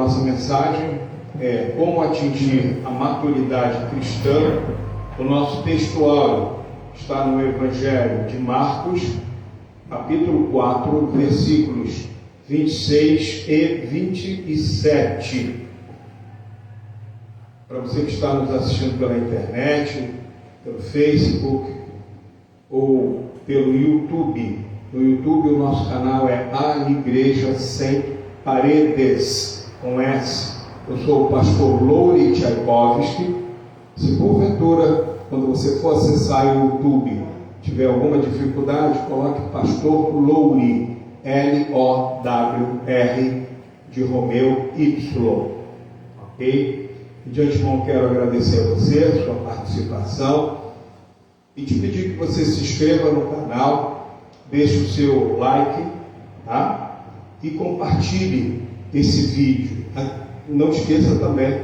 nossa mensagem é Como Atingir a Maturidade Cristã. O nosso textuário está no Evangelho de Marcos, capítulo 4, versículos 26 e 27. Para você que está nos assistindo pela internet, pelo Facebook ou pelo YouTube. No YouTube o nosso canal é A Igreja Sem Paredes, com S. Eu sou o pastor Louri Tchaikovsky. Se porventura, quando você for acessar o YouTube, tiver alguma dificuldade, coloque pastor Louri, L-O-W-R, de Romeu Y. Ok? De antemão quero agradecer a você, a sua participação, e te pedir que você se inscreva no canal, deixe o seu like, tá? E compartilhe esse vídeo. Não esqueça também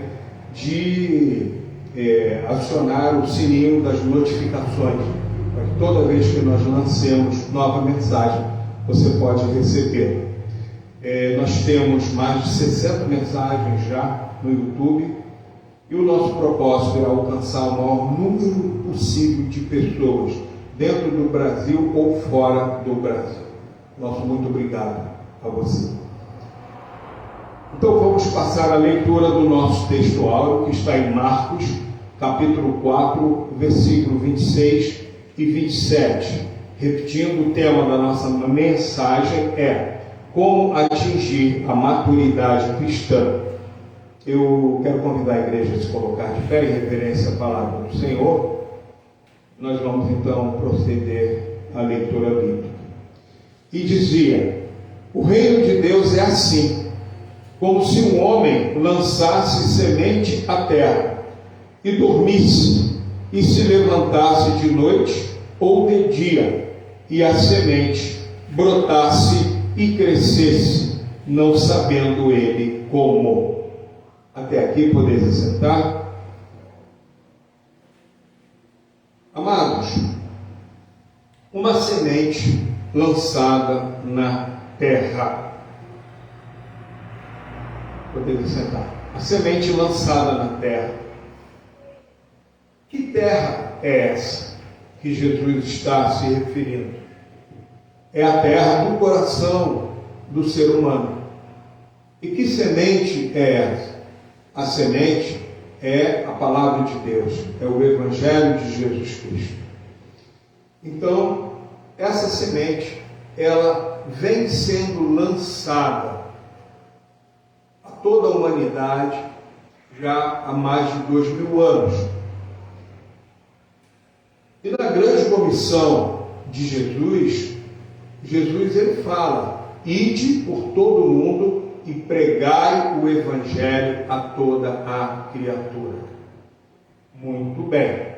de acionar o sininho das notificações, para que toda vez que nós lancemos nova mensagem, você pode receber. Nós temos mais de 60 mensagens já no YouTube, e o nosso propósito é alcançar o maior número possível de pessoas, dentro do Brasil ou fora do Brasil. Nosso muito obrigado a você. Então vamos passar a leitura do nosso textuário, que está em Marcos, capítulo 4, versículo 26 e 27. Repetindo, o tema da nossa mensagem é Como Atingir a Maturidade Cristã. Eu quero convidar a igreja a se colocar de pé em reverência à palavra do Senhor. Nós vamos então proceder à leitura bíblica. E dizia: o reino de Deus é assim, como se um homem lançasse semente à terra, e dormisse, e se levantasse de noite ou de dia, e a semente brotasse e crescesse, não sabendo ele como. Até aqui podeis assentar. Amados, uma semente lançada na terra. Podeis assentar. A semente lançada na terra. Que terra é essa que Jesus está se referindo? É a terra do coração do ser humano. E que semente é essa? A semente é a palavra de Deus, é o Evangelho de Jesus Cristo. Então, essa semente, ela vem sendo lançada a toda a humanidade já há mais de 2000 anos. E na grande comissão de Jesus, ele fala: ide por todo o mundo e pregai o Evangelho a toda a criatura. Muito bem.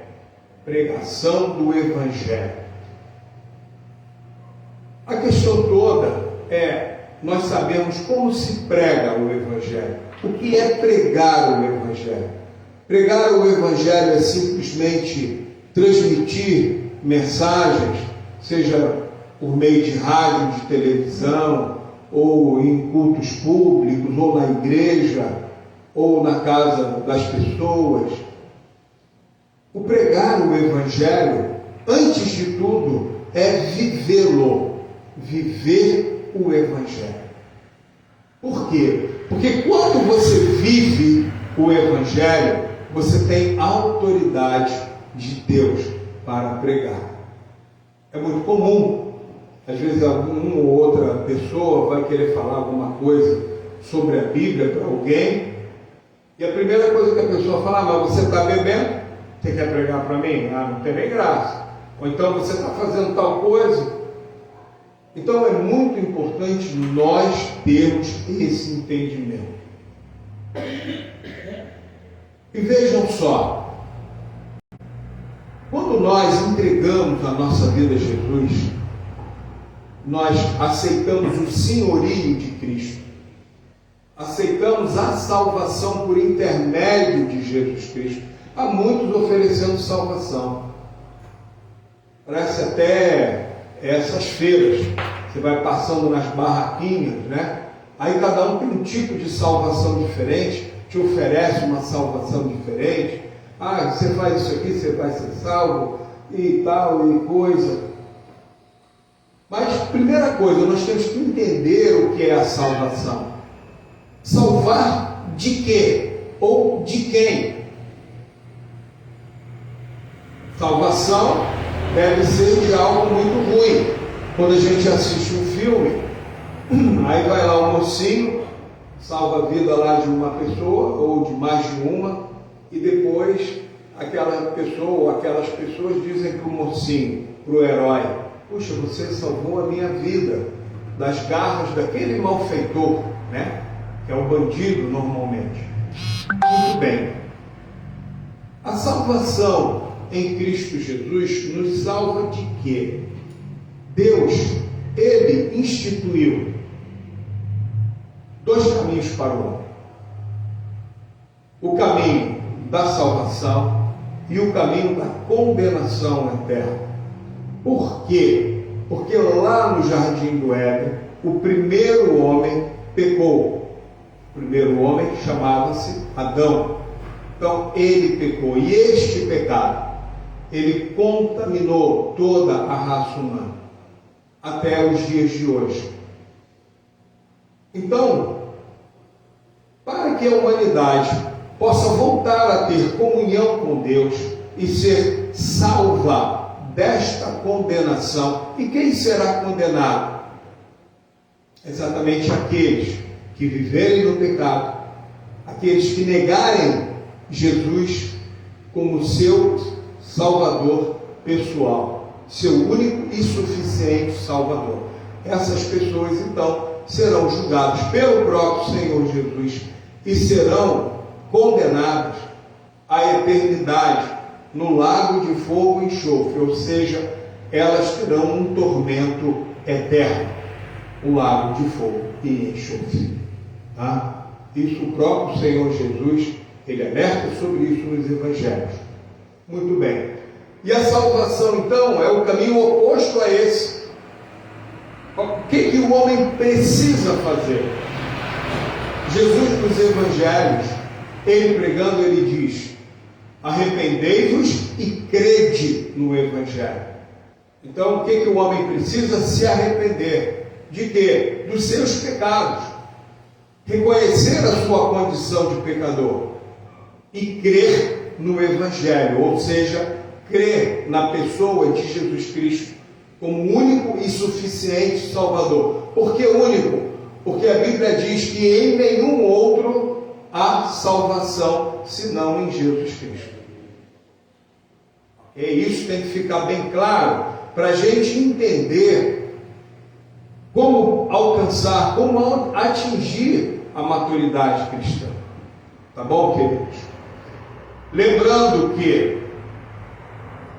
Pregação do Evangelho. A questão toda é, nós sabemos como se prega o Evangelho. O que é pregar o Evangelho? Pregar o Evangelho é simplesmente transmitir mensagens, seja por meio de rádio, de televisão, ou em cultos públicos, ou na igreja, ou na casa das pessoas. O pregar o Evangelho, antes de tudo, é vivê-lo, viver o Evangelho. Por quê? Porque quando você vive o Evangelho, você tem autoridade de Deus para pregar. É muito comum, às vezes uma ou outra pessoa vai querer falar alguma coisa sobre a Bíblia para alguém, e a primeira coisa que a pessoa fala: mas você está bebendo? Você quer pregar para mim? Não tem nem graça. Ou então você está fazendo tal coisa. Então é muito importante nós termos esse entendimento. E vejam só, quando nós entregamos a nossa vida a Jesus, nós aceitamos o senhorio de Cristo, aceitamos a salvação por intermédio de Jesus Cristo. Há muitos oferecendo salvação. Parece até essas feiras, você vai passando nas barraquinhas, né? Aí cada um tem um tipo de salvação diferente, te oferece uma salvação diferente. Ah, você faz isso aqui, você vai ser salvo, e tal, e coisa. Mas, primeira coisa, nós temos que entender o que é a salvação. Salvar de quê? Ou de quem? Salvação deve ser de algo muito ruim. Quando a gente assiste um filme, aí vai lá um mocinho, salva a vida lá de uma pessoa, ou de mais de uma, e depois aquela pessoa ou aquelas pessoas dizem para o mocinho, para o herói: puxa, você salvou a minha vida das garras daquele malfeitor, né? Que é o bandido normalmente. Muito bem. A salvação em Cristo Jesus nos salva de quê? Deus, Ele instituiu 2 caminhos para o homem: o caminho da salvação e o caminho da condenação eterna. Por quê? Porque lá no Jardim do Éden, o primeiro homem pecou. O primeiro homem chamava-se Adão. Então ele pecou, e este pecado, ele contaminou toda a raça humana até os dias de hoje. Então, para que a humanidade possa voltar a ter comunhão com Deus e ser salva desta condenação. E quem será condenado? Exatamente aqueles que viverem no pecado, aqueles que negarem Jesus como seu Salvador pessoal, seu único e suficiente Salvador. Essas pessoas, então, serão julgadas pelo próprio Senhor Jesus e serão condenadas à eternidade no lago de fogo e enxofre, ou seja, elas terão um tormento eterno, o lago de fogo e enxofre. Tá? Isso o próprio Senhor Jesus, ele alerta sobre isso nos Evangelhos. Muito bem. E a salvação, então, é o caminho oposto a esse. O que o homem precisa fazer? Jesus nos Evangelhos, ele pregando, ele diz: arrependei-vos e crede no Evangelho. Então, o que o homem precisa? Se arrepender. De quê? Dos seus pecados. Reconhecer a sua condição de pecador. E crer no Evangelho. Ou seja, crer na pessoa de Jesus Cristo como único e suficiente Salvador. Por que único? Porque a Bíblia diz que em nenhum outro há salvação senão em Jesus Cristo. E isso tem que ficar bem claro para a gente entender como alcançar, como atingir a maturidade cristã. Tá bom, queridos? Lembrando que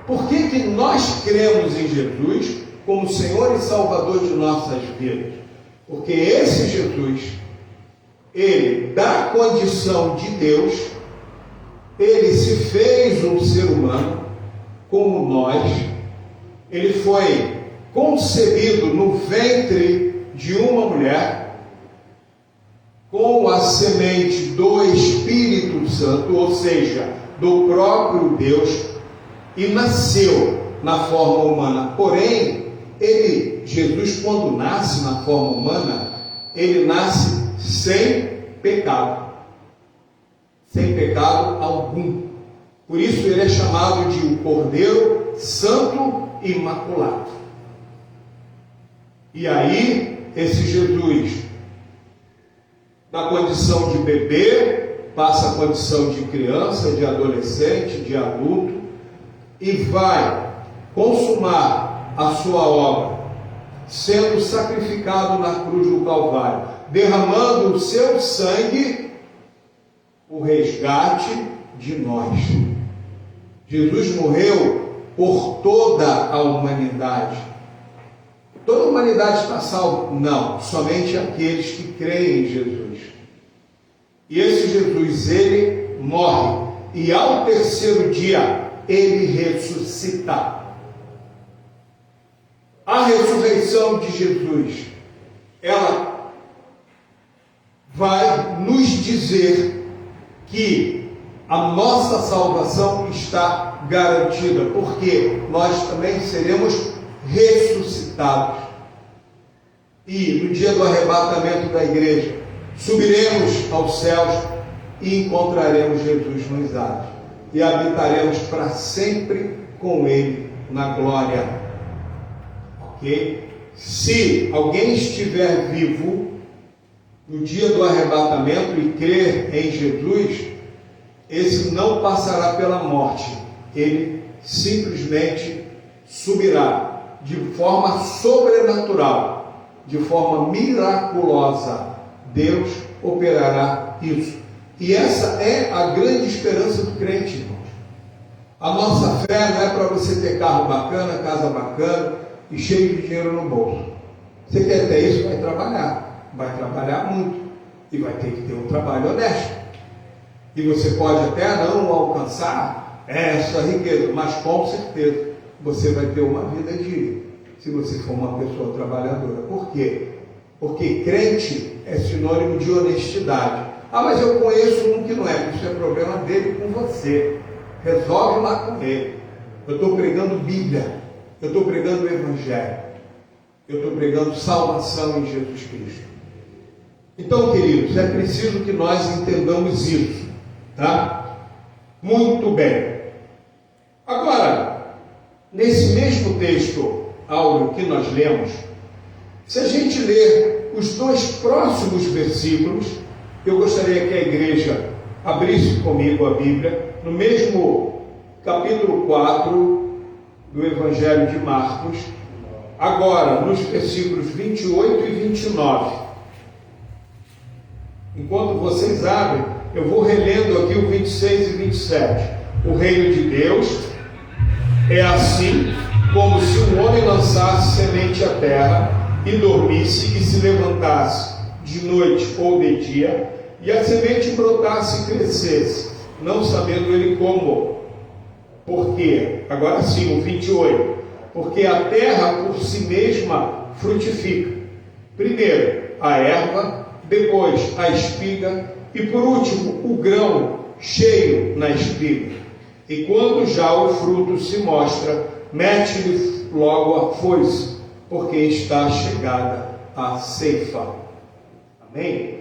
por que nós cremos em Jesus como Senhor e Salvador de nossas vidas? Porque esse Jesus, ele, da condição de Deus, ele se fez um ser humano como nós. Ele foi concebido no ventre de uma mulher com a semente do Espírito Santo, ou seja, do próprio Deus, e nasceu na forma humana. Porém, Jesus, quando nasce na forma humana, ele nasce sem pecado. Sem pecado algum. Por isso ele é chamado de o Cordeiro Santo e Imaculado. E aí, esse Jesus, da condição de bebê, passa a condição de criança, de adolescente, de adulto, e vai consumar a sua obra, sendo sacrificado na cruz do Calvário, derramando o seu sangue, o resgate de nós. Jesus morreu por toda a humanidade. Toda a humanidade está salva? Não, somente aqueles que creem em Jesus. E esse Jesus, ele morre, e ao terceiro dia, ele ressuscita. A ressurreição de Jesus, ela vai nos dizer que a nossa salvação está garantida, porque nós também seremos ressuscitados. E no dia do arrebatamento da igreja, subiremos aos céus e encontraremos Jesus nos ares. E habitaremos para sempre com Ele na glória. Ok? Se alguém estiver vivo no dia do arrebatamento e crer em Jesus, esse não passará pela morte. Ele simplesmente subirá de forma sobrenatural, de forma miraculosa. Deus operará isso. E essa é a grande esperança do crente, irmãos. A nossa fé não é para você ter carro bacana, casa bacana e cheio de dinheiro no bolso. Você quer ter isso, vai trabalhar muito e vai ter que ter um trabalho honesto. E você pode até não alcançar essa riqueza, mas com certeza você vai ter uma vida digna, se você for uma pessoa trabalhadora. Por quê? Porque crente é sinônimo de honestidade. Ah, mas eu conheço um que não é. Isso é problema dele com você. Resolve lá com ele. Eu estou pregando Bíblia. Eu estou pregando o Evangelho. Eu estou pregando salvação em Jesus Cristo. Então, queridos, é preciso que nós entendamos isso. Tá? Muito bem. Agora, nesse mesmo texto áureo que nós lemos, se a gente ler os dois próximos versículos, eu gostaria que a igreja abrisse comigo a Bíblia, no mesmo capítulo 4 do Evangelho de Marcos, agora nos versículos 28 e 29. Enquanto vocês abrem, eu vou relendo aqui o 26 e 27. O reino de Deus é assim como se um homem lançasse semente à terra e dormisse e se levantasse de noite ou de dia, e a semente brotasse e crescesse, não sabendo ele como. Porque, agora sim, o 28, porque a terra por si mesma frutifica. Primeiro a erva, depois a espiga, e por último o grão cheio na espiga. E quando já o fruto se mostra, mete-lhe logo a foice, porque está chegada a ceifa. Amém?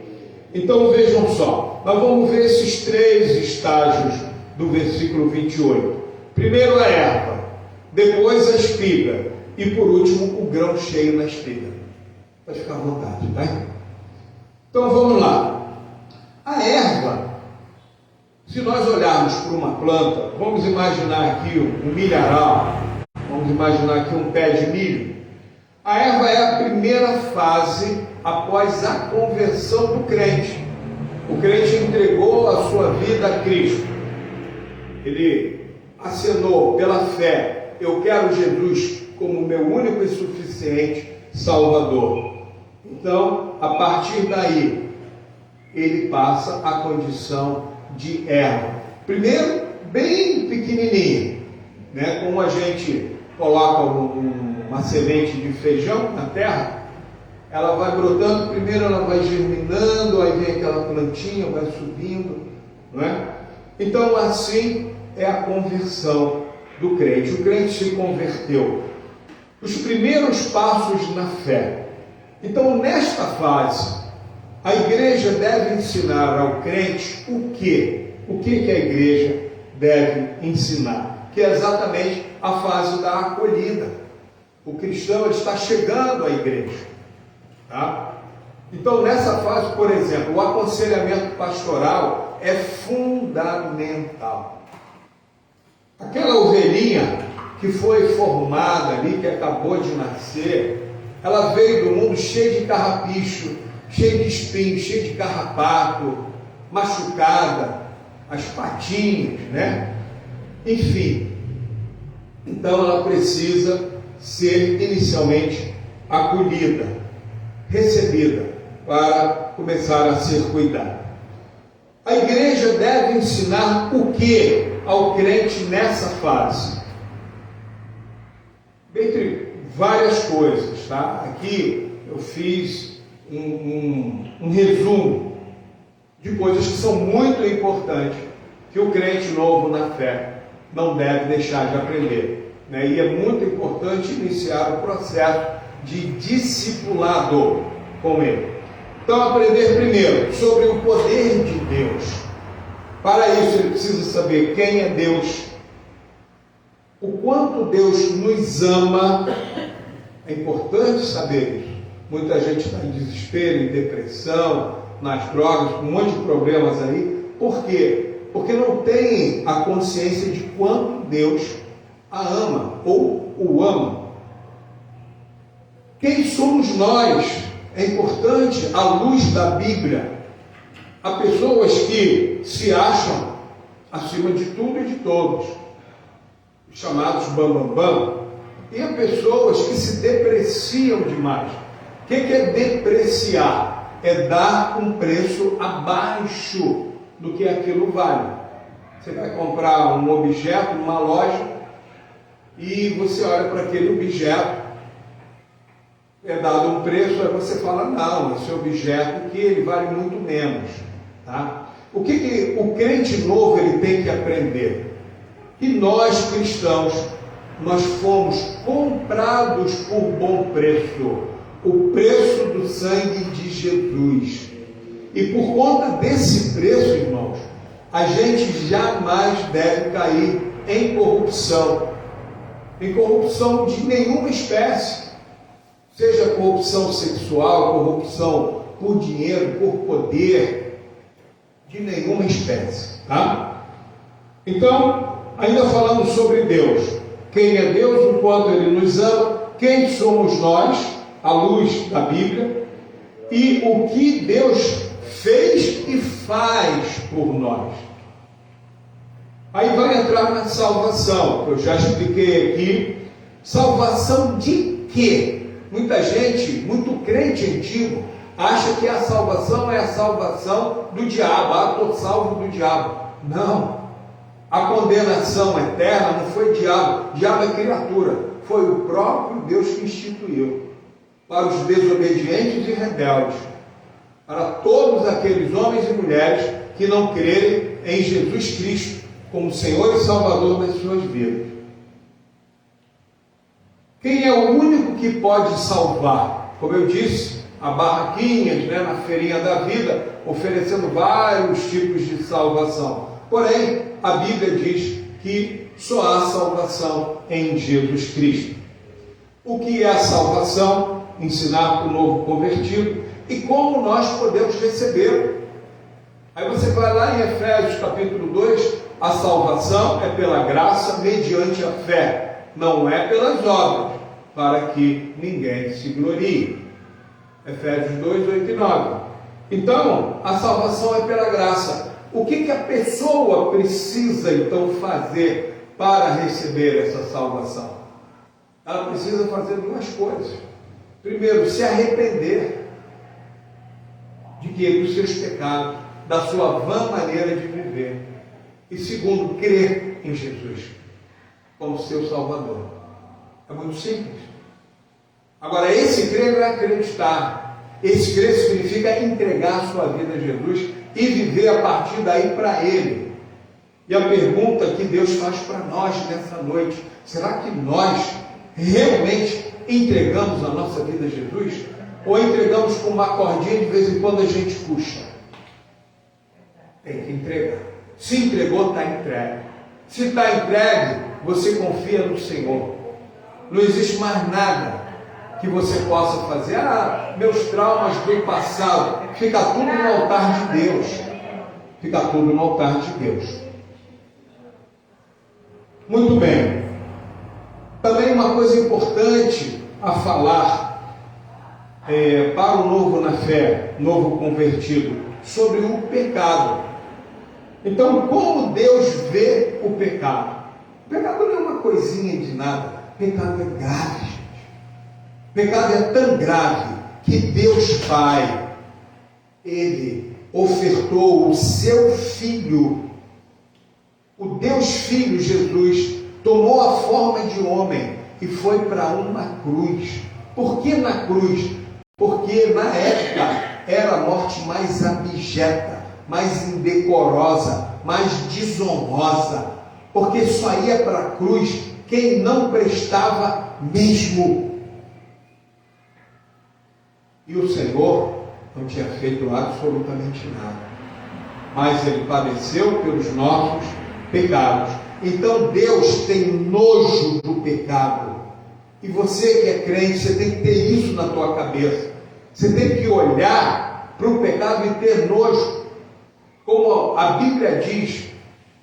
Então vejam só, nós vamos ver esses três estágios do versículo 28. Primeiro a erva, depois a espiga e por último o grão cheio na espiga. Pode ficar à vontade, tá? Então vamos lá. A erva, se nós olharmos para uma planta, vamos imaginar aqui um milharal, vamos imaginar aqui um pé de milho. A erva é a primeira fase após a conversão do crente. O crente entregou a sua vida a Cristo. Ele acenou pela fé: eu quero Jesus como meu único e suficiente Salvador. Então, a partir daí, ele passa a condição de erva. Primeiro, bem pequenininha, né? Como a gente coloca uma semente de feijão na terra, ela vai brotando, primeiro ela vai germinando, aí vem aquela plantinha, vai subindo, não é? Então, assim é a conversão do crente. O crente se converteu. Os primeiros passos na fé. Então, nesta fase, a igreja deve ensinar ao crente o quê? O que a igreja deve ensinar? Que é exatamente a fase da acolhida. O cristão está chegando à igreja. Tá? Então, nessa fase, por exemplo, o aconselhamento pastoral é fundamental. Aquela ovelhinha que foi formada ali, que acabou de nascer, ela veio do mundo cheia de carrapicho, cheia de espinhos, cheia de carrapato, machucada, as patinhas, né? Enfim, então ela precisa ser inicialmente acolhida, recebida, para começar a ser cuidada. A igreja deve ensinar o que ao crente nessa fase? Dentre várias coisas, tá? Aqui eu fiz um resumo de coisas que são muito importantes, que o crente novo na fé não deve deixar de aprender, né? E é muito importante iniciar o processo de discipulado com ele. Então, aprender primeiro sobre o poder de Deus. Para isso, ele precisa saber quem é Deus, o quanto Deus nos ama. É importante saber isso. Muita gente está em desespero, em depressão, nas drogas, com um monte de problemas aí. Por quê? Porque não tem a consciência de quanto Deus a ama ou o ama. Quem somos nós? É importante, à luz da Bíblia. Há pessoas que se acham acima de tudo e de todos, chamados bambambam, e há pessoas que se depreciam demais. O que é depreciar? É dar um preço abaixo do que aquilo vale. Você vai comprar um objeto numa loja e você olha para aquele objeto, é dado um preço, aí você fala, não, esse objeto aqui ele vale muito menos. Tá? O que o crente novo ele tem que aprender? Que nós cristãos, nós fomos comprados por bom preço, o preço do sangue de Jesus. E por conta desse preço, irmãos, a gente jamais deve cair em corrupção de nenhuma espécie, seja corrupção sexual, corrupção por dinheiro, por poder, de nenhuma espécie, tá? Então, ainda falando sobre Deus, quem é Deus, o quanto Ele nos ama, quem somos nós, à luz da Bíblia, e o que Deus fez e faz por nós. Aí vai entrar na salvação, que eu já expliquei aqui. Salvação de quê? Muita gente, muito crente antigo, acha que a salvação é a salvação do diabo. Ah, estou salvo do diabo. Não. A condenação eterna não foi diabo. Diabo é criatura. Foi o próprio Deus que instituiu. Para os desobedientes e rebeldes. Para todos aqueles homens e mulheres que não crerem em Jesus Cristo como Senhor e Salvador das suas vidas. Quem é o único que pode salvar? Como eu disse, há barraquinhas, né, na feirinha da vida, oferecendo vários tipos de salvação. Porém, a Bíblia diz que só há salvação em Jesus Cristo. O que é a salvação? Ensinar para o novo convertido e como nós podemos receber. Aí você vai lá em Efésios capítulo 2, a salvação é pela graça mediante a fé, não é pelas obras, para que ninguém se glorie. Efésios 2, 8 e 9. Então, a salvação é pela graça. O que a pessoa precisa então fazer para receber essa salvação? Ela precisa fazer duas coisas. Primeiro, se arrepender dos seus pecados, da sua vã maneira de viver. E segundo, crer em Jesus como seu Salvador. É muito simples. Agora, esse crer não é acreditar. Esse crer significa entregar a sua vida a Jesus e viver a partir daí para Ele. E a pergunta que Deus faz para nós nessa noite: será que nós realmente entregamos a nossa vida a Jesus? Ou entregamos com uma cordinha de vez em quando a gente puxa? Tem que entregar. Se entregou, está entregue. Se está entregue, você confia no Senhor. Não existe mais nada que você possa fazer. Ah, meus traumas do passado. Fica tudo no altar de Deus. Fica tudo no altar de Deus. Muito bem. Também uma coisa importante a falar para o novo na fé, novo convertido, sobre o pecado. Então, como Deus vê o pecado? O pecado não é uma coisinha de nada. O pecado é grave, gente. O pecado é tão grave que Deus Pai, Ele ofertou o seu Filho. O Deus Filho, Jesus, tomou a forma de homem e foi para uma cruz. Por que na cruz? Porque na época era a morte mais abjeta, mais indecorosa, mais desonrosa, porque só ia para a cruz quem não prestava mesmo. E o Senhor não tinha feito absolutamente nada, mas Ele padeceu pelos nossos pecados. Então Deus tem nojo do pecado. E você que é crente, você tem que ter isso na tua cabeça. Você tem que olhar para o pecado e ter nojo. Como a Bíblia diz,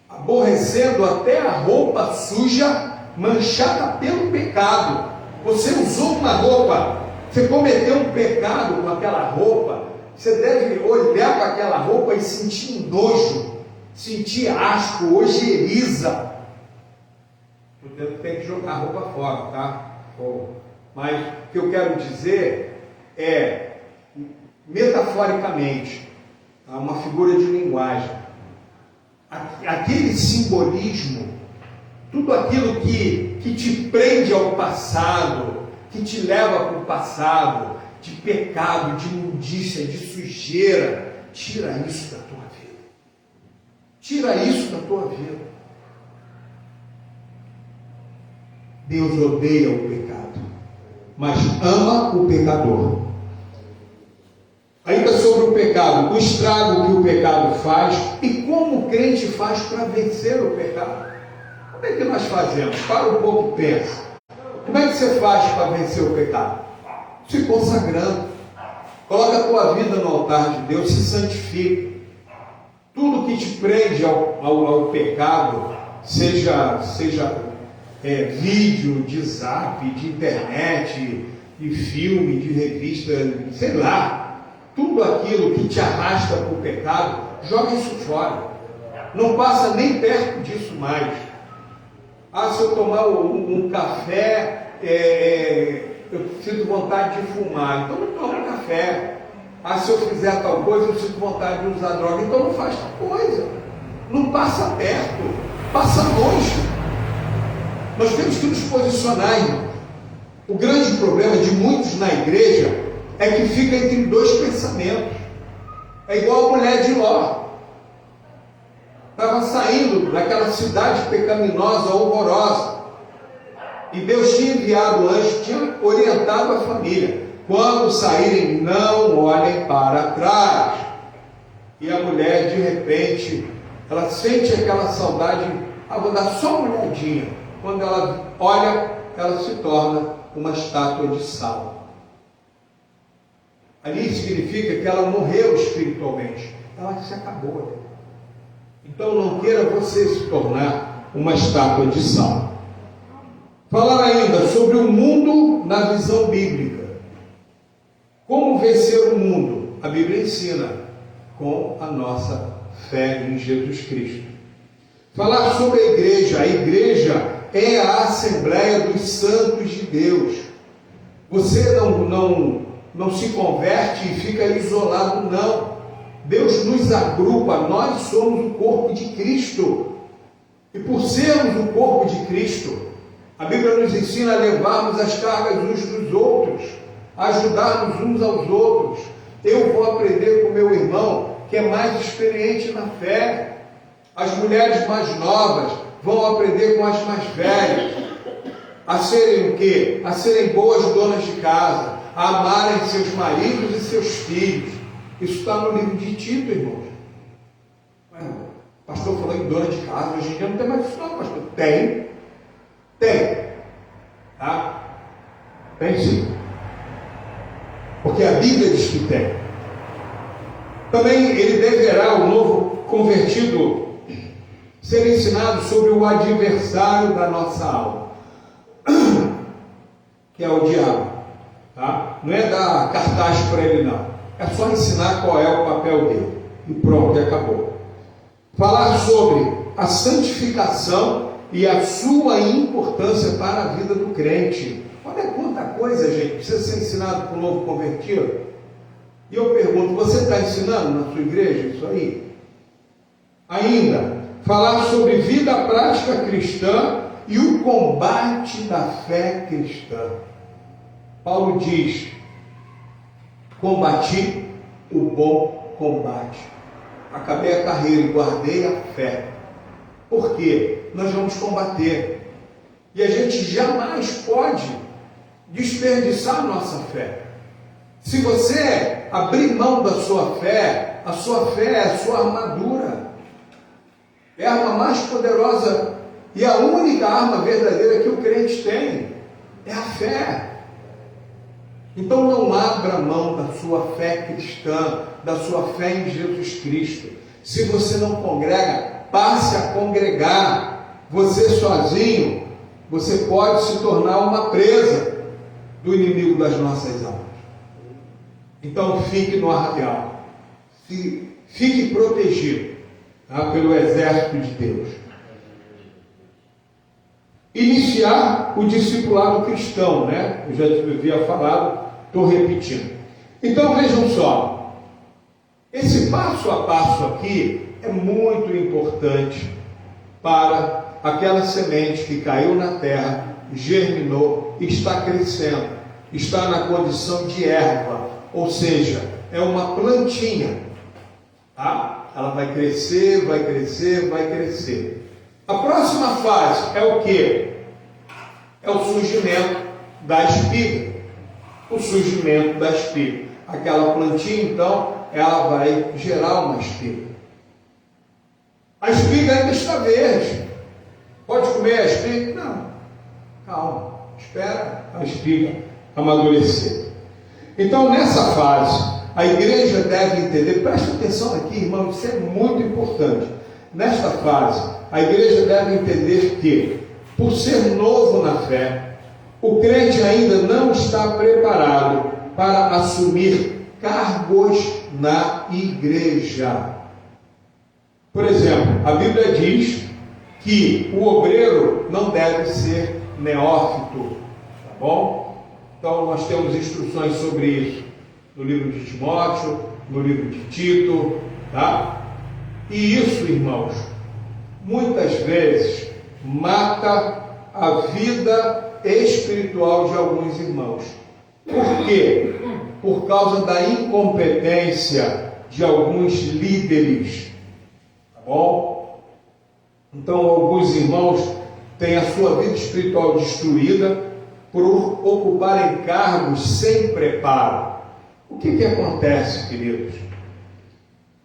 aborrecendo até a roupa suja, manchada pelo pecado. Você usou uma roupa, você cometeu um pecado com aquela roupa, você deve olhar para aquela roupa e sentir nojo, sentir asco, ojeriza. Tem que jogar a roupa fora, tá? Mas o que eu quero dizer é, metaforicamente, uma figura de linguagem, aquele simbolismo, tudo aquilo que te prende ao passado, que te leva para o passado, de pecado, de imundícia, de sujeira, tira isso da tua vida. Tira isso da tua vida. Deus odeia o pecado, mas ama o pecador. Ainda sobre o pecado, o estrago que o pecado faz e como o crente faz para vencer o pecado. Como é que nós fazemos? Para um pouco e pensa. Como é que você faz para vencer o pecado? Se consagrando. Coloca a tua vida no altar de Deus, se santifica. Tudo que te prende ao pecado, seja vídeo, de zap, de internet, de filme, de revista, sei lá, tudo aquilo que te arrasta para o pecado, joga isso fora. Não passa nem perto disso mais. Se eu tomar um café, eu sinto vontade de fumar, então não toma café. Se eu fizer tal coisa, eu sinto vontade de usar droga, então não faz tal coisa. Não passa perto, passa longe. Nós temos que nos posicionar, irmão. O grande problema de muitos na igreja é que fica entre dois pensamentos. É igual a mulher de Ló. Estava saindo daquela cidade pecaminosa, horrorosa. E Deus tinha enviado o anjo, tinha orientado a família. Quando saírem, não olhem para trás. E a mulher, de repente, ela sente aquela saudade. Vou dar só uma olhadinha. Quando ela olha, ela se torna uma estátua de sal. Ali significa que ela morreu espiritualmente. Ela se acabou. Então não queira você se tornar uma estátua de sal. Falar ainda sobre o mundo na visão bíblica. Como vencer o mundo? A Bíblia ensina com a nossa fé em Jesus Cristo. Falar sobre a igreja. A igreja é a Assembleia dos Santos de Deus. Você não se converte e fica isolado, não. Deus nos agrupa, nós somos o corpo de Cristo. E por sermos o corpo de Cristo, a Bíblia nos ensina a levarmos as cargas uns dos outros, a ajudarmos uns aos outros. Eu vou aprender com meu irmão, que é mais experiente na fé. As mulheres mais novas vão aprender com as mais velhas. A serem o quê? A serem boas donas de casa, a amarem seus maridos e seus filhos. Isso está no livro de Tito, irmãos. O pastor falou em dona de casa, hoje em dia não tem mais isso não, pastor. Tem. Tá? Tem sim. Porque a Bíblia diz que tem. Também ele deverá, o novo convertido, ser ensinado sobre o adversário da nossa alma, que é o diabo. Tá? Não é dar cartaz para ele, não. É só ensinar qual é o papel dele. E pronto, e acabou. Falar sobre a santificação e a sua importância para a vida do crente. Olha quanta coisa, gente, precisa ser ensinado para o novo convertido. E eu pergunto, você está ensinando na sua igreja isso aí? Ainda, falar sobre vida prática cristã e o combate da fé cristã. Paulo diz: combati o bom combate. acabei a carreira e guardei a fé. Por quê? Nós vamos combater. E a gente jamais pode desperdiçar a nossa fé. Se você abrir mão da sua fé, a sua fé é a sua armadura. É a arma mais poderosa e a única arma verdadeira que o crente tem. É a fé. Então não abra mão da sua fé cristã, da sua fé em Jesus Cristo. Se você não congrega, passe a congregar. Você sozinho, você pode se tornar uma presa do inimigo das nossas almas. Então fique no arraial, fique protegido, tá, pelo exército de Deus. Iniciar o discipulado cristão, né? Eu já havia falado, estou repetindo. Então vejam só, esse passo a passo aqui é muito importante para aquela semente que caiu na terra, germinou, está crescendo, está na condição de erva, ou seja, é uma plantinha, tá? Ela vai crescer, vai crescer, vai crescer. A próxima fase é o quê? É o surgimento da espiga. O surgimento da espiga. Aquela plantinha, então, ela vai gerar uma espiga. A espiga ainda está verde. Pode comer a espiga? Não. Calma. Espera a espiga amadurecer. Então, nessa fase, a igreja deve entender, preste atenção aqui, irmão, isso é muito importante. Nesta fase, a igreja deve entender que, por ser novo na fé, o crente ainda não está preparado para assumir cargos na igreja. Por exemplo, a Bíblia diz que o obreiro não deve ser neófito, tá bom? Então nós temos instruções sobre isso no livro de Timóteo, no livro de Tito, tá? E isso, irmãos, muitas vezes mata a vida espiritual de alguns irmãos. Por quê? Por causa da incompetência de alguns líderes, tá bom? Então alguns irmãos têm a sua vida espiritual destruída por ocuparem cargos sem preparo. O que acontece, queridos?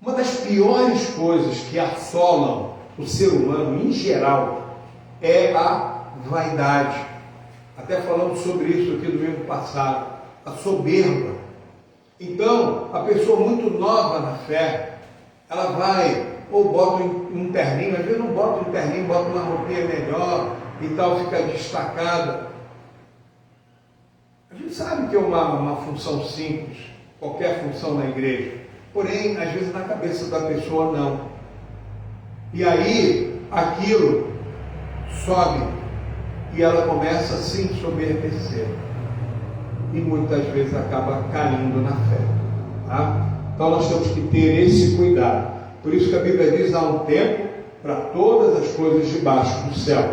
Uma das piores coisas que assolam o ser humano em geral é a vaidade. Até falamos sobre isso aqui no domingo passado, a soberba. Então, a pessoa muito nova na fé, ela vai, ou bota um terninho, às vezes não bota um terninho, bota uma roupinha melhor e tal, fica destacada. A gente sabe que é uma função simples, qualquer função na igreja, porém, às vezes na cabeça da pessoa não. E aí, aquilo sobe e ela começa a se ensoberbecer. E muitas vezes acaba caindo na fé. Tá? Então nós temos que ter esse cuidado. Por isso que a Bíblia diz: há um tempo para todas as coisas debaixo do céu.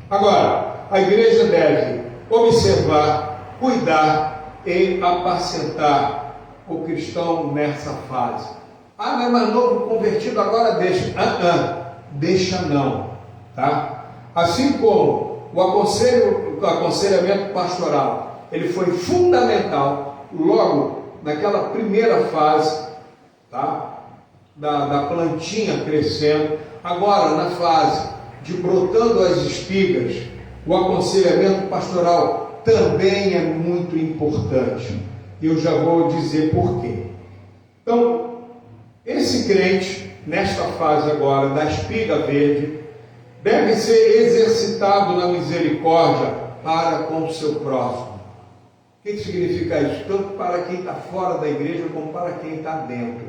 Agora, a igreja deve observar, cuidar e apacentar o cristão nessa fase. Ah, mas é mais novo convertido, agora deixa. Deixa não. Tá? Assim como o aconselhamento pastoral, ele foi fundamental logo naquela primeira fase, tá? da plantinha crescendo. Agora, na fase de brotando as espigas, o aconselhamento pastoral também é muito importante. E eu já vou dizer por quê. Então, esse crente, nesta fase agora da espiga verde, deve ser exercitado na misericórdia para com o seu próximo. O que significa isso? Tanto para quem está fora da igreja, como para quem está dentro.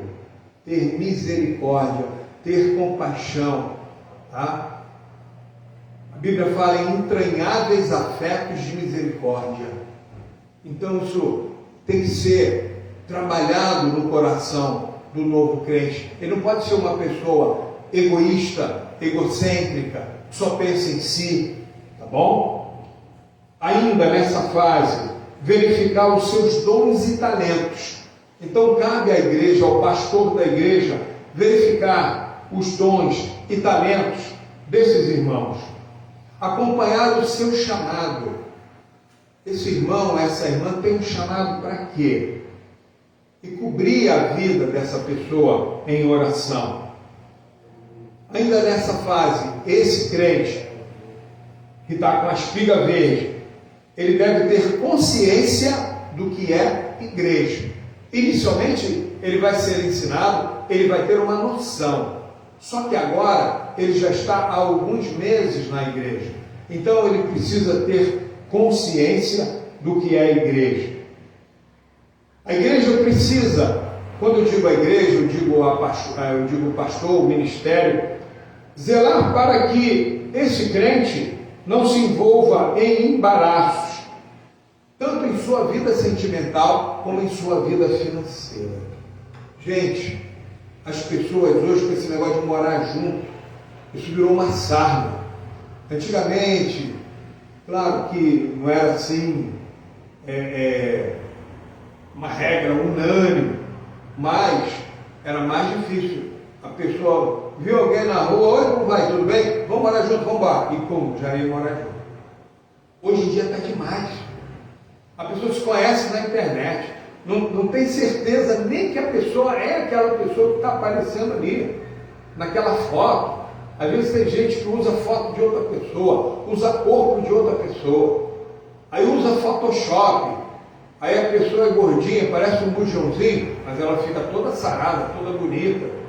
Ter misericórdia, ter compaixão. Tá? A Bíblia fala em entranháveis afetos de misericórdia. Então isso tem que ser trabalhado no coração do novo crente. Ele não pode ser uma pessoa egoísta, egocêntrica, só pensa em si, tá bom? Ainda nessa fase, verificar os seus dons e talentos. Então cabe à igreja, ao pastor da igreja, verificar os dons e talentos desses irmãos, acompanhar o seu chamado. Esse irmão, essa irmã tem um chamado para quê? E cobrir a vida dessa pessoa em oração. Ainda nessa fase, esse crente que está com a espiga verde, ele deve ter consciência do que é igreja. Inicialmente, ele vai ser ensinado, ele vai ter uma noção. Só que agora, ele já está há alguns meses na igreja. Então, ele precisa ter consciência do que é a igreja. A igreja precisa, quando eu digo a igreja, eu digo pastor, o ministério, zelar para que esse crente não se envolva em embaraços, tanto em sua vida sentimental como em sua vida financeira. Gente, as pessoas hoje com esse negócio de morar junto, isso virou uma sarna. Antigamente, claro que não era assim, uma regra unânime, mas era mais difícil. A pessoa viu alguém na rua, oi, como vai, tudo bem? Vamos morar junto, vamos embora. E como? Já ia morar junto. Hoje em dia está demais. A pessoa se conhece na internet, não tem certeza nem que a pessoa é aquela pessoa que está aparecendo ali, naquela foto. Às vezes tem gente que usa foto de outra pessoa, usa corpo de outra pessoa, aí usa Photoshop, aí a pessoa é gordinha, parece um bujãozinho, mas ela fica toda sarada, toda bonita.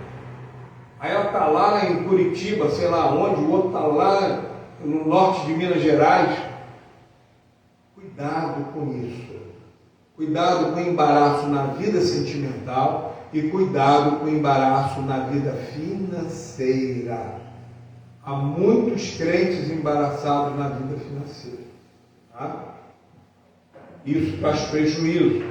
Aí ela está lá em Curitiba, sei lá onde, o outro está lá no norte de Minas Gerais. Cuidado com isso. Cuidado com o embaraço na vida sentimental e cuidado com o embaraço na vida financeira. Há muitos crentes embaraçados na vida financeira. Tá? Isso traz prejuízo.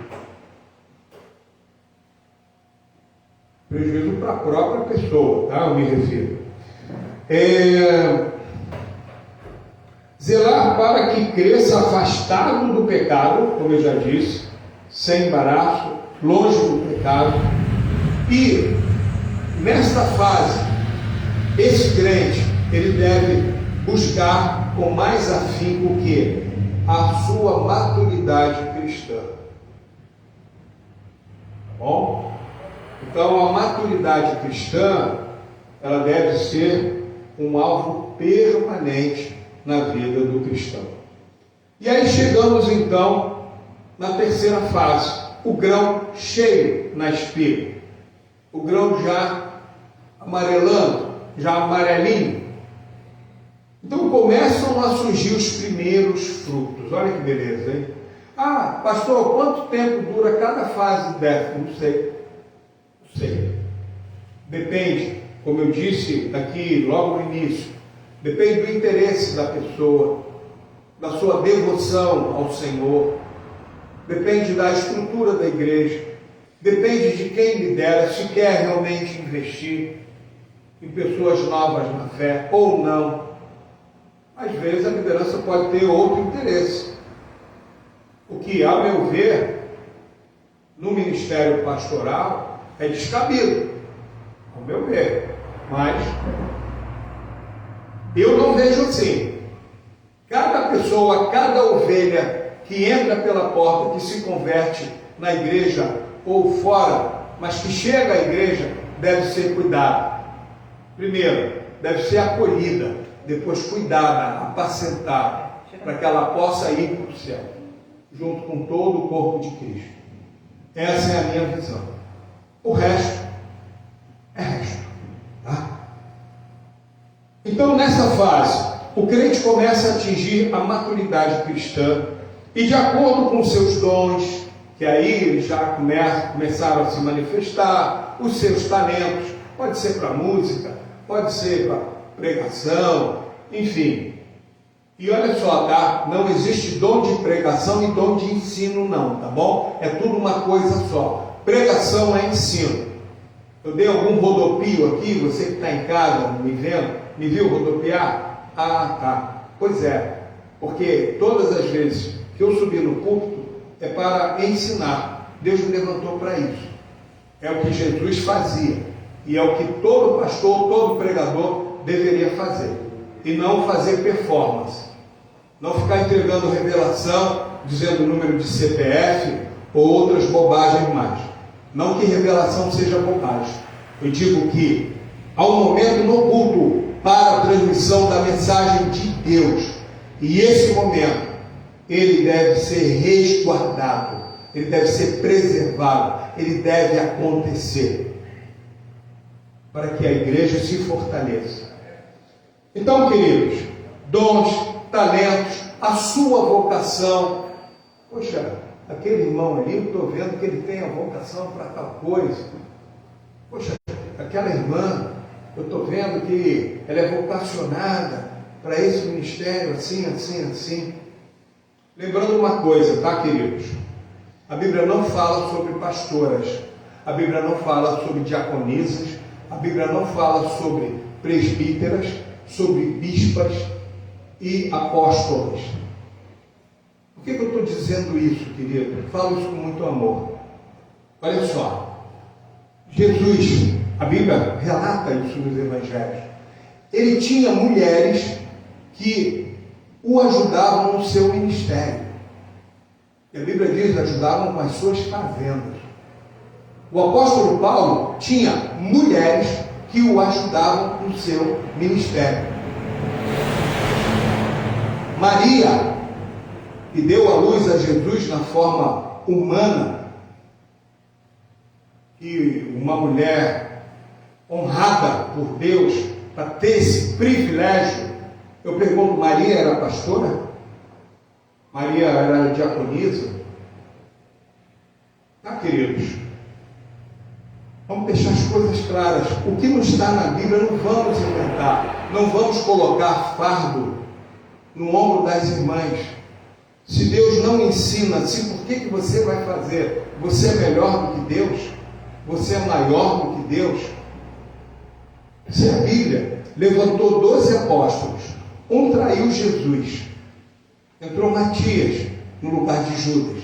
Prejuízo para a própria pessoa, tá? Eu me refiro. Zelar para que cresça afastado do pecado, como eu já disse, sem embaraço, longe do pecado. E nesta fase, esse crente, ele deve buscar com mais afinco o quê? A sua maturidade cristã. Tá bom? Então, a maturidade cristã, ela deve ser um alvo permanente na vida do cristão. E aí chegamos então na terceira fase, o grão cheio na espiga, o grão já amarelando, já amarelinho. Então começam a surgir os primeiros frutos. Olha que beleza, hein? Ah, pastor, quanto tempo dura cada fase dessa? Não sei. Depende, como eu disse aqui logo no início, depende do interesse da pessoa, da sua devoção ao Senhor, depende da estrutura da igreja, depende de quem lidera, se quer realmente investir em pessoas novas na fé ou não. Às vezes a liderança pode ter outro interesse, o que, a meu ver, no ministério pastoral é descabido, ao meu ver, mas eu não vejo assim. Cada pessoa, cada ovelha que entra pela porta, que se converte na igreja ou fora, mas que chega à igreja, deve ser cuidada. Primeiro, deve ser acolhida, depois cuidada, apacentada, para que ela possa ir para o céu, junto com todo o corpo de Cristo. Essa é a minha visão. O resto é resto. Tá? Então, nessa fase, o crente começa a atingir a maturidade cristã e, de acordo com os seus dons, que aí eles já começaram a se manifestar, os seus talentos, pode ser para música, pode ser para pregação, enfim. E olha só, tá? Não existe dom de pregação e dom de ensino não, tá bom? É tudo uma coisa só. Pregação é ensino. Eu dei algum rodopio aqui, você que está em casa me vendo, me viu rodopiar? Ah, tá. Pois é, porque todas as vezes que eu subi no púlpito é para ensinar. Deus me levantou para isso. É o que Jesus fazia. E é o que todo pastor, todo pregador deveria fazer. E não fazer performance. Não ficar entregando revelação, dizendo o número de CPF ou outras bobagens mais. Não que revelação seja bobagem. Eu digo que há um momento no culto para a transmissão da mensagem de Deus. E esse momento, ele deve ser resguardado. Ele deve ser preservado. Ele deve acontecer. Para que a igreja se fortaleça. Então, queridos, dons, talentos, a sua vocação. Poxa, aquele irmão ali, eu estou vendo que ele tem a vocação para tal coisa. Poxa, aquela irmã, eu estou vendo que ela é vocacionada para esse ministério, assim, assim, assim. Lembrando uma coisa, tá, queridos? A Bíblia não fala sobre pastoras. A Bíblia não fala sobre diaconisas. A Bíblia não fala sobre presbíteras, sobre bispas e apóstolos. Por que eu estou dizendo isso, querido? Eu falo isso com muito amor. Olha só, Jesus, a Bíblia relata isso nos evangelhos. Ele tinha mulheres que o ajudavam no seu ministério. E a Bíblia diz, ajudavam com as suas fazendas. O apóstolo Paulo tinha mulheres que o ajudavam no seu ministério. Maria, que deu a luz a Jesus na forma humana, e uma mulher honrada por Deus para ter esse privilégio. Eu pergunto, Maria era pastora? Maria era diaconisa? Tá, queridos? Vamos deixar as coisas claras. O que não está na Bíblia não vamos inventar. Não vamos colocar fardo no ombro das irmãs. Se Deus não ensina assim, por que você vai fazer? Você é melhor do que Deus? Você é maior do que Deus? Se a Bíblia levantou 12 apóstolos, um traiu Jesus, entrou Matias no lugar de Judas,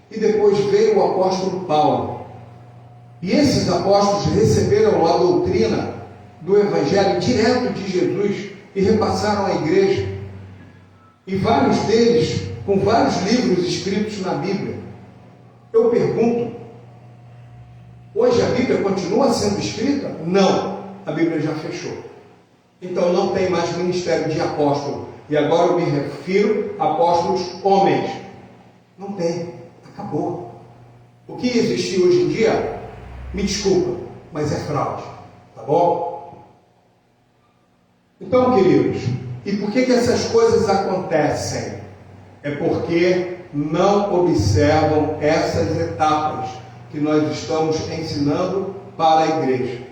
e depois veio o apóstolo Paulo. E esses apóstolos receberam a doutrina do Evangelho direto de Jesus e repassaram à igreja. E vários deles com vários livros escritos na Bíblia. Eu pergunto, hoje a Bíblia continua sendo escrita? Não, a Bíblia já fechou. Então não tem mais ministério de apóstolo. E agora eu me refiro a apóstolos homens. Não tem, acabou. O que existe hoje em dia, me desculpa, mas é fraude, tá bom? Então, queridos, e por que essas coisas acontecem? É porque não observam essas etapas que nós estamos ensinando para a igreja.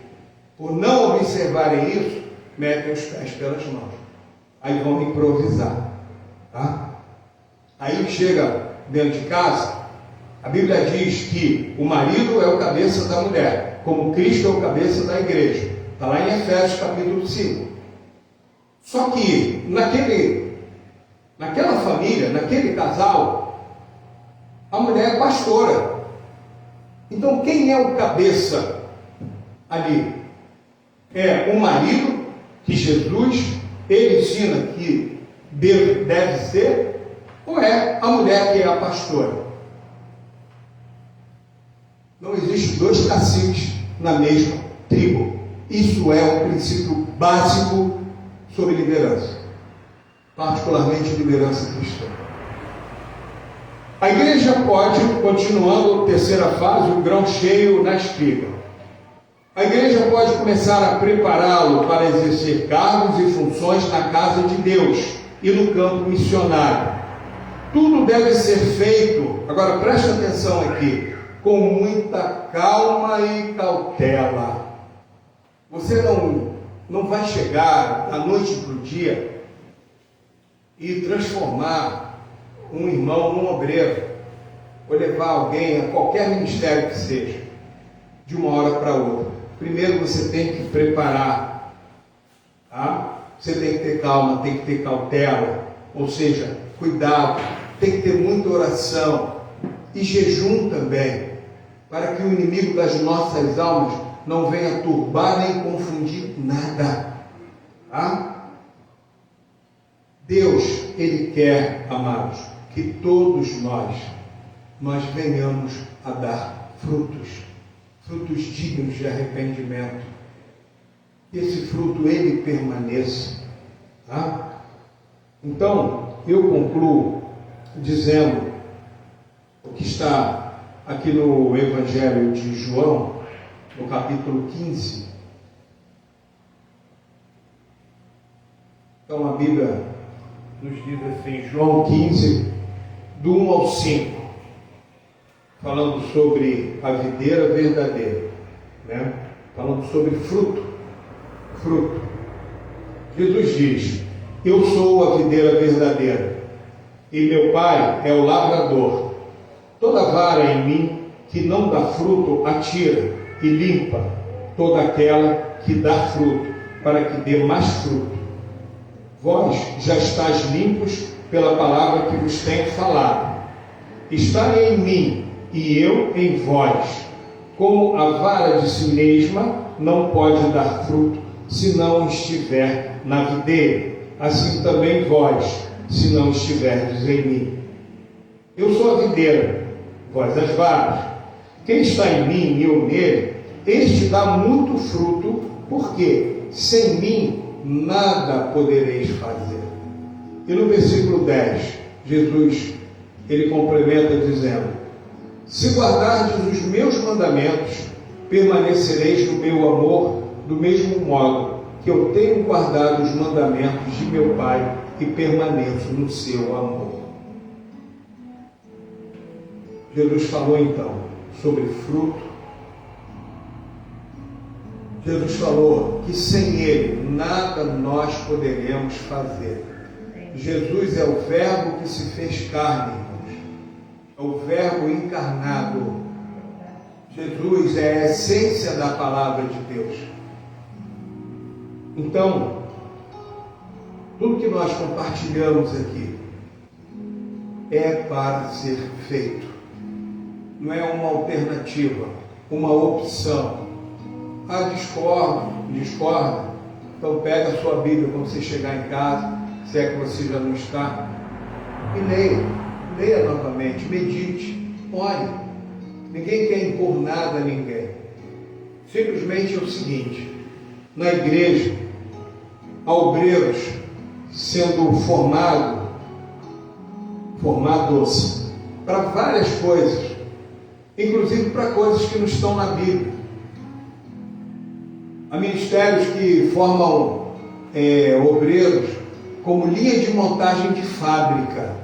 Por não observarem isso, metem os pés pelas mãos. Aí vão improvisar. Tá? Aí chega dentro de casa, a Bíblia diz que o marido é o cabeça da mulher, como Cristo é o cabeça da igreja. Está lá em Efésios capítulo 5. Só que naquela família, naquele casal, a mulher é pastora. Então quem é o cabeça ali? É o marido, que Jesus, ele ensina que deve ser, ou é a mulher que é a pastora? Não existe dois caciques na mesma tribo. Isso é um princípio básico sobre liderança, particularmente liderança cristã. A igreja pode, continuando a terceira fase, o grão cheio na espiga. A igreja pode começar a prepará-lo para exercer cargos e funções na casa de Deus e no campo missionário. Tudo deve ser feito, agora preste atenção aqui, com muita calma e cautela. Você não vai chegar da noite para o dia e transformar um irmão num obreiro, ou levar alguém a qualquer ministério que seja, de uma hora para outra. Primeiro você tem que preparar, tá? Você tem que ter calma, tem que ter cautela, ou seja, cuidado, tem que ter muita oração e jejum também, para que o inimigo das nossas almas não venha turbar nem confundir nada. Tá? Deus, Ele quer, amados, que todos nós venhamos a dar frutos dignos de arrependimento. E esse fruto, ele permaneça. Tá? Então, eu concluo dizendo o que está aqui no Evangelho de João, no capítulo 15. Então, a Bíblia nos diz assim, João 15, do 1 ao 5, falando sobre a videira verdadeira, né? Falando sobre fruto. Jesus diz: eu sou a videira verdadeira, e meu Pai é o lavrador. Toda vara em mim que não dá fruto, atira e limpa toda aquela que dá fruto, para que dê mais fruto. Vós já estáis limpos pela palavra que vos tenho falado. Estai em mim e eu em vós. Como a vara de si mesma não pode dar fruto se não estiver na videira, assim também vós, se não estiverdes em mim. Eu sou a videira, vós as varas. Quem está em mim e eu nele, este dá muito fruto, porque sem mim nada podereis fazer. E no versículo 10, Jesus, ele complementa dizendo: se guardardes os meus mandamentos, permanecereis no meu amor, do mesmo modo que eu tenho guardado os mandamentos de meu Pai e permaneço no seu amor. Jesus falou então sobre fruto. Jesus falou que sem Ele nada nós poderemos fazer. Jesus é o Verbo que se fez carne, irmãos. É o Verbo encarnado. Jesus é a essência da palavra de Deus. Então, tudo que nós compartilhamos aqui é para ser feito. Não é uma alternativa, uma opção. Ah, discorda. Então pega a sua Bíblia quando você chegar em casa, se é que você já não está, e leia novamente, medite, ore. Ninguém quer impor nada a ninguém. Simplesmente é o seguinte: na igreja, há obreiros sendo formados para várias coisas, inclusive para coisas que não estão na Bíblia. Há ministérios que formam obreiros como linha de montagem de fábrica.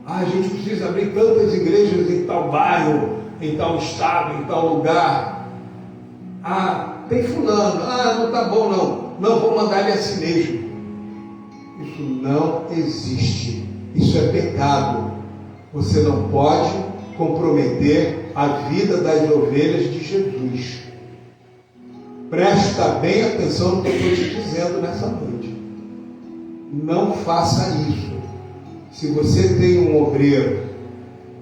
A gente precisa abrir tantas igrejas em tal bairro, em tal estado, em tal lugar. Tem fulano, não está bom não, vou mandar ele assim mesmo. Isso não existe, isso é pecado. Você não pode comprometer a vida das ovelhas de Jesus. Presta bem atenção no que eu estou te dizendo nessa noite. Não faça isso. Se você tem um obreiro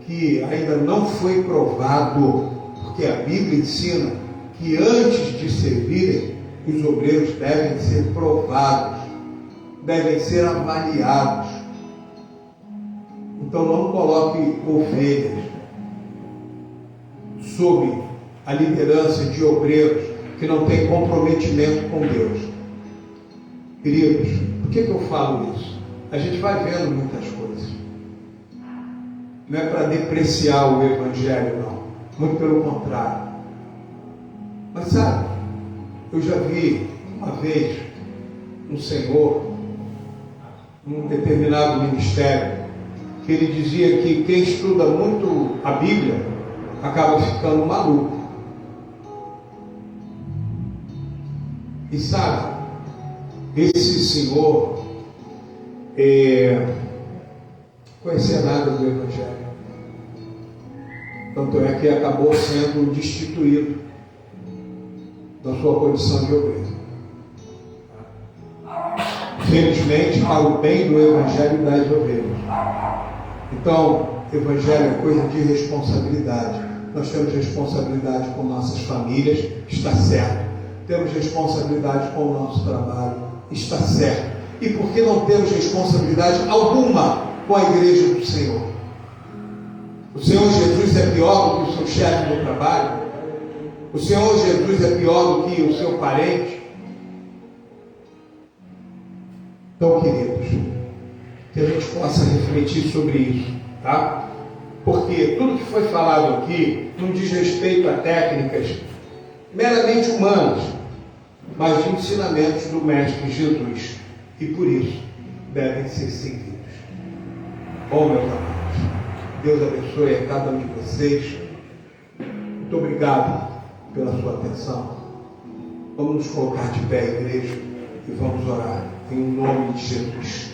que ainda não foi provado, porque a Bíblia ensina que antes de servirem, os obreiros devem ser provados, devem ser avaliados. Então não coloque ovelhas sob a liderança de obreiros que não têm comprometimento com Deus. Queridos, por que eu falo isso? A gente vai vendo muitas coisas. Não é para depreciar o Evangelho, não. Muito pelo contrário. Mas sabe, eu já vi uma vez um senhor, num determinado ministério, que ele dizia que quem estuda muito a Bíblia acaba ficando maluco. E sabe, esse senhor conhecia nada do Evangelho. Tanto é que acabou sendo destituído da sua condição de obreiro. Felizmente, para o bem do Evangelho das ovelhas. Então, Evangelho é coisa de responsabilidade. Nós temos responsabilidade com nossas famílias, está certo. Temos responsabilidade com o nosso trabalho, está certo. E por que não temos responsabilidade alguma com a igreja do Senhor? O Senhor Jesus é pior do que o seu chefe no trabalho? O Senhor Jesus é pior do que o seu parente? Então, queridos, que a gente possa refletir sobre isso, tá? Porque tudo que foi falado aqui não diz respeito a técnicas meramente humanas, mas de ensinamentos do Mestre Jesus, e por isso devem ser seguidos. Bom, meus amados, Deus abençoe a cada um de vocês. Muito obrigado pela sua atenção. Vamos nos colocar de pé, igreja, e vamos orar em nome de Jesus.